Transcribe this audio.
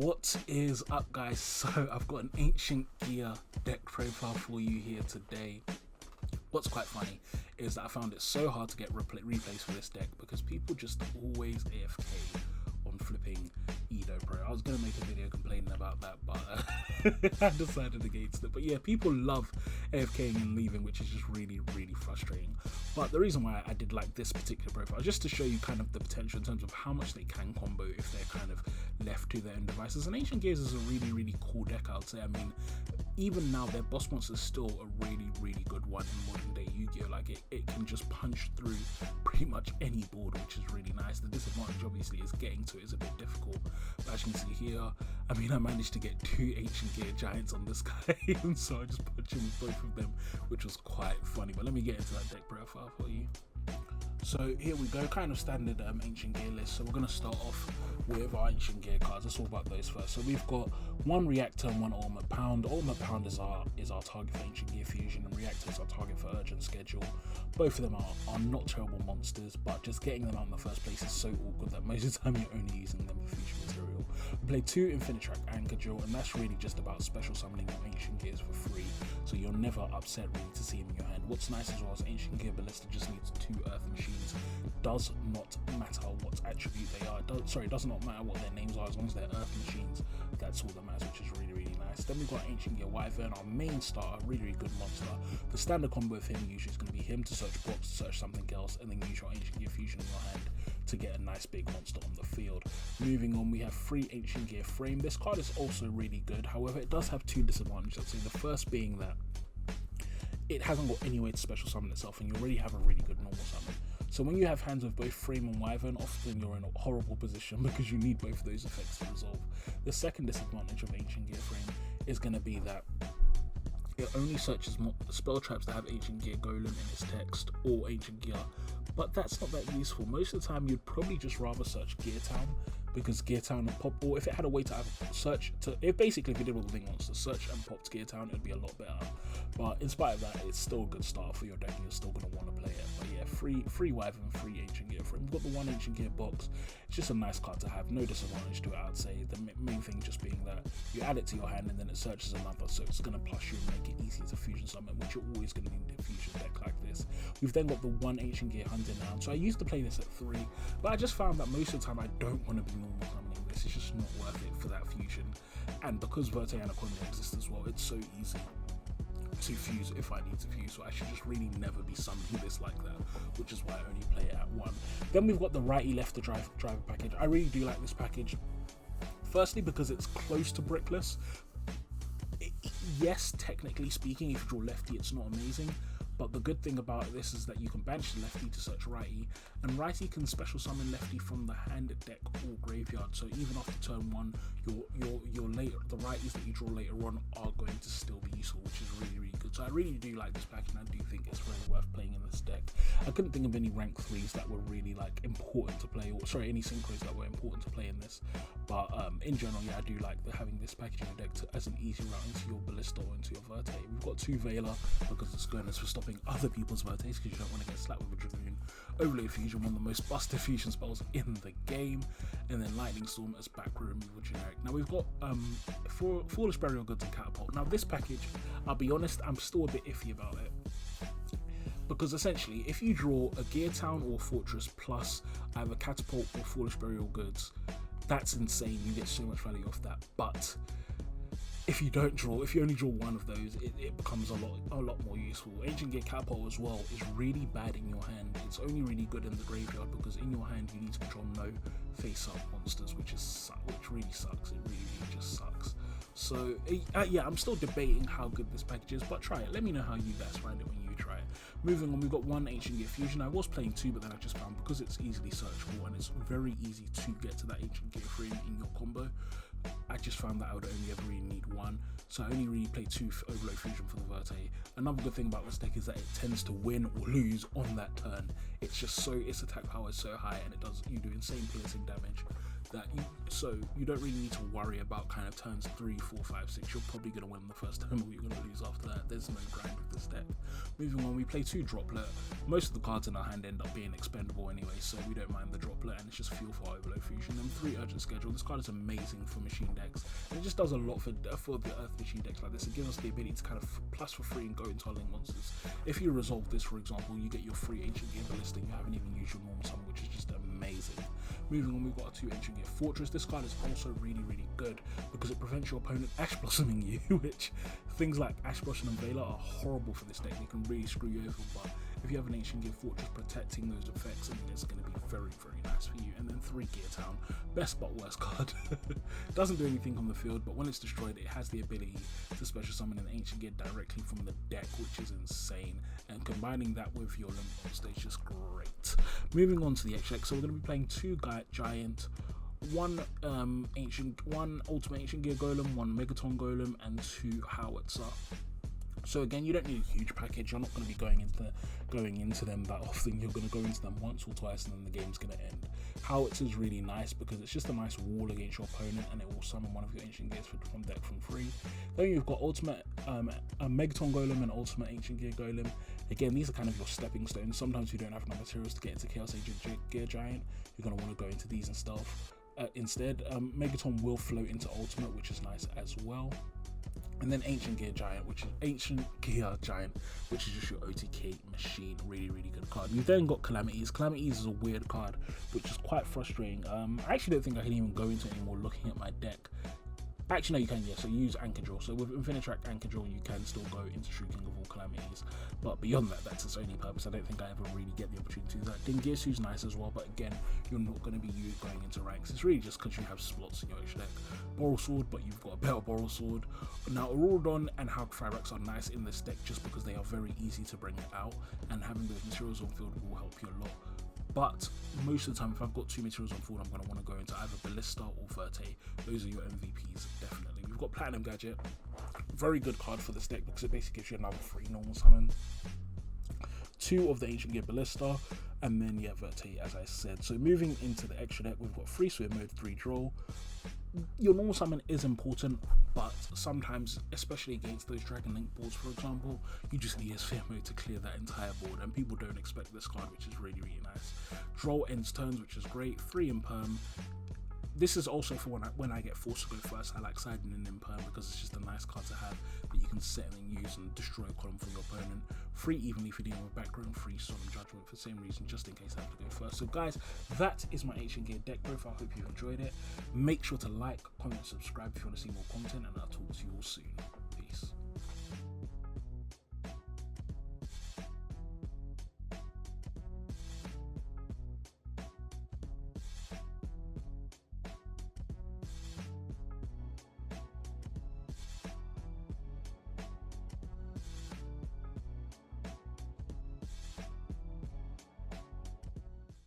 What is up, guys? So I've got an Ancient Gear deck profile for you here today. What's quite funny is that I found it so hard to get replays for this deck because people just always AFK on flipping Edo Pro. I was going to make a video complaining about that, but I decided against it. But yeah, people love AFKing and leaving, which is just really frustrating. But the reason why I did like this particular profile is just to show you kind of the potential in terms of how much they can combo if they're kind of left to their own devices. And Ancient Gears is a really cool deck, I would say. I mean, even now their boss monster is still a really good one in modern day Yu-Gi-Oh! Like it can just punch through pretty much any board, which is really nice. The disadvantage obviously is getting to it is a bit difficult, but as you can see here, I mean, I managed to get 2 Ancient Gear Giants on this guy and so I just punched him with both of them, which was quite funny. But let me get into that deck profile for you. So here we go, kind of standard Ancient Gear list. So we're going to start off with our Ancient Gear cards. Let's talk about those first. So we've got 1 Reactor and 1 Ultimate Pound. Ultimate Pound is our target for Ancient Gear Fusion, and Reactor is our target for Urgent Schedule. Both of them are not terrible monsters, but just getting them out in the first place is so awkward that most of the time you're only using them for fusion material. We play 2 Infinitrack Anchor Drill, and that's really just about special summoning your Ancient Gears for free, so you're never upset really to see them in your hand. What's nice as well is Ancient Gear Ballista just needs 2 Earth Machines. Does not matter what attribute they are. Does not matter what their names are, as long as they're Earth Machines. That's all that matters, which is really nice. Then we've got Ancient Gear Wyvern, our main starter, really good monster. The standard combo of him usually is going to be him to search box, to search something else, and then use your Ancient Gear Fusion in your hand to get a nice big monster on the field. Moving on, we have 3 Ancient Gear Frame. This card is also really good, however it does have 2 disadvantages. I'd say the first being that it hasn't got any way to special summon itself, and you already have a really good normal summon. So when you have hands with both Frame and Wyvern, often you're in a horrible position because you need both of those effects to resolve. The second disadvantage of Ancient Gear Frame is going to be that it only searches spell traps that have Ancient Gear Golem in its text or Ancient Gear, but that's not that useful. Most of the time you'd probably just rather search Gear Town, because Gear Town and pop, or if it had a way to have search to, if basically if it did what the thing wants to search and pop to Gear Town, it'd be a lot better. But in spite of that, it's still a good start for your deck and you're still going to want to play it. But yeah, free Wyvern, 3 Ancient Gear Frame. We've got the 1 Ancient Gear box. It's just a nice card to have, no disadvantage to it, I'd say. The main thing just being that you add it to your hand and then it searches another, so it's going to plus you and make it easier to fusion summon, which you're always going to need in a fusion deck like this. We've then got the 1 Ancient Gear Hunting Hound. So I used to play this at 3, but I just found that most of the time I don't want to be normal summoning this. It's just not worth it for that fusion. And because Verte Anaconda exists as well, it's so easy to fuse if I need to fuse, so I should just really never be summoning this like that, which is why I only play it at 1. Then we've got the righty lefty driver package. I really do like this package, firstly because it's close to brickless. Yes, technically speaking, if you draw lefty it's not amazing, but the good thing about this is that you can banish the lefty to search righty, and righty can special summon lefty from the hand, deck, or graveyard. So even after turn 1, the righties that you draw later on are going to still be useful, which is really good. So I really do like this pack, and I do think it's very worth playing in this deck. I couldn't think of any rank 3s that were really like important to play, or sorry, any synchros that were important to play in this. But in general, yeah, I do like having this package in your deck as an easy route into your Ballista or into your Verte. We've got 2 Veiler because it's going as for stopping other people's Vertes, because you don't want to get slapped with a Dragoon. Overload Fusion, one of the most busted fusion spells in the game, and then Lightning Storm as back row removal generic. Now we've got Foolish Burial Goods and Catapult. Now this package, I'll be honest, I'm still a bit iffy about it, because essentially if you draw a Gear Town or Fortress plus either Catapult or Foolish Burial Goods, that's insane. You get so much value off that. But if you only draw 1 of those, it becomes a lot more useful. Ancient Gear Catapult as well is really bad in your hand. It's only really good in the graveyard because in your hand you need to control no face-up monsters, which really sucks. It really just sucks. So yeah, I'm still debating how good this package is, but try it. Let me know how you guys find it when you try it. Moving on, we've got 1 Ancient Gear Fusion. I was playing 2, but then I just found because it's easily searchable and it's very easy to get to that Ancient Gear Frame in your combo, I just found that I would only ever really need 1, so I only really play 2 Overload Fusion for the Verte. Another good thing about this deck is that it tends to win or lose on that turn. It's just its attack power is so high, and you do insane piercing damage that you don't really need to worry about kind of turns 3, 4, 5, 6. You're probably going to win the first turn, or you're going to lose after that. There's no grind with this deck. Moving on, we play 2 Droplet. Most of the cards in our hand end up being expendable anyway, so we don't mind the Droplet, and it's just fuel for Overload Fusion. And 3 Urgent Schedule. This card is amazing for machine decks, and it just does a lot for the Earth machine decks like this. It gives us the ability to kind of plus for free and go into our link monsters. If you resolve this, for example, you get your free Ancient Gear Ballista, and you haven't even used your normal summon, which is just amazing. Moving on, we've got a 2 Ancient Gear Fortress. This card is also really, really good because it prevents your opponent Ash Blossoming you, which things like Ash Blossom and Veiler are horrible for this deck. They can really screw you over, but if you have an Ancient Gear Fortress protecting those effects, I mean, it's going to be very, very nice for you. And then 3 Gear Town, best but worst card. Doesn't do anything on the field, but when it's destroyed, it has the ability to special summon an Ancient Gear directly from the deck, which is insane. And combining that with your Limit Monster is just great. Moving on to the extra deck, so we're going to be playing 2 Giant, 1 Ultimate Ancient Gear Golem, 1 Megaton Golem, and 2 Howitzer. So again, you don't need a huge package. You're not going to be going into them that often. You're going to go into them once or twice, and then the game's going to end. Howitzer is really nice because it's just a nice wall against your opponent, and it will summon one of your Ancient Gears from deck from free. Then you've got Ultimate Megaton Golem and Ultimate Ancient Gear Golem. Again, these are kind of your stepping stones. Sometimes you don't have enough materials to get into Chaos Agent Gear Giant. You're going to want to go into these and stuff. Instead, Megaton will float into Ultimate, which is nice as well. And then Ancient Gear Giant, which is just your OTK machine. Really, really good card. You've then got Calamities. Calamities is a weird card, which is quite frustrating. I actually don't think I can even go into it anymore looking at my deck. Actually, no, you can, yeah. So use Anchor Draw. So with Infinitrack Anchor Draw, you can still go into True King of all Calamities. But beyond that, that's its only purpose. I don't think I ever really get the opportunity to do that. Dingirsu's nice as well, but again, you're not going to be going into ranks. It's really just because you have slots in your extra deck. Boral Sword, but you've got a better Boral Sword. Now, Auroradon and Hulk Phyrexia are nice in this deck just because they are very easy to bring out, and having those materials on field will help you a lot. But most of the time, if I've got 2 materials on field, I'm going to want to go into either Ballista or Verte. Those are your MVPs, definitely. We've got Platinum Gadget. Very good card for this deck because it basically gives you another 3 normal summon. 2 of the Ancient Gear Ballista, and then, yeah, Verte, as I said. So moving into the extra deck, we've got 3 Swim Mode, 3 Draw. Your normal summon is important, but sometimes, especially against those Dragon Link boards, for example, you just need a Sphere Mode to clear that entire board, and people don't expect this card, which is really, really nice. Draw ends turns, which is great. 3 Imperm. This is also for when I get forced to go first. I like siding in Imperm because it's just a nice card to have that you can set and use and destroy a column from your opponent. 3 even if you're dealing with background, 3 Solemn Judgment for the same reason, just in case I have to go first. So guys, that is my Ancient Gear deck profile. I hope you enjoyed it. Make sure to like, comment, subscribe if you want to see more content, and I'll talk to you all soon.